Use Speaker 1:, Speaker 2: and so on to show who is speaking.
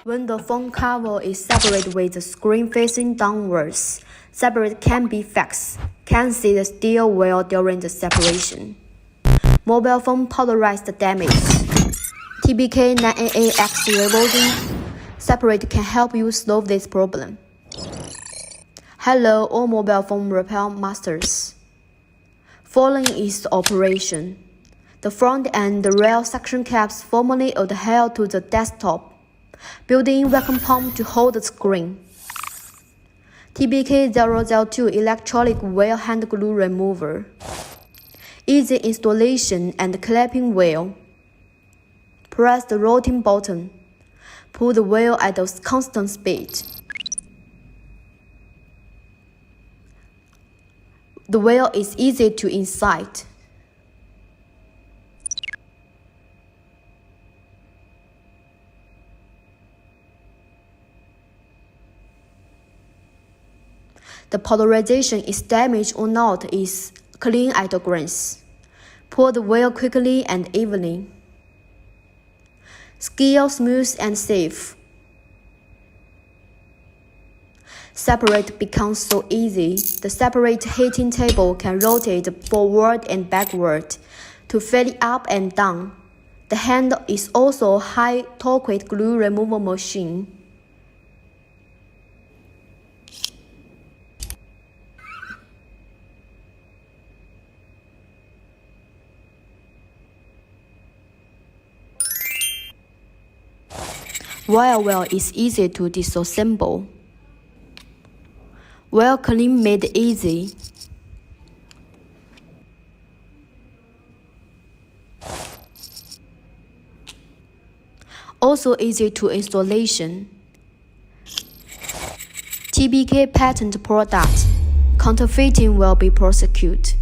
Speaker 1: When the phone cover is separated with the screen facing downwards, separator can be fixed. Can see the steel well during the separation. Mobile phone polarized damage. TBK 988X revolving separator can help you solve this problem. Hello, all mobile phone repair masters. Following is the operation. The front and the rear suction caps formally adhere to the desktop. Built-in vacuum pump to hold the screen. TBK 002 electronic wheel hand glue remover. Easy installation and clapping wheel. Press the rotating button. Pull the wheel at a constant speed. The wheel is easy to insert. The polarization is damaged or not is clean at a glance. Pull the wheel quickly and evenly. Scale smooth and safe. Separate becomes so easy. The separate heating table can rotate forward and backward to fill it up and down. The handle is also a high torque glue removal machine. Wire well is easy to disassemble. Wire clean made easy. Also easy to installation. TBK patent product. Counterfeiting will be prosecuted.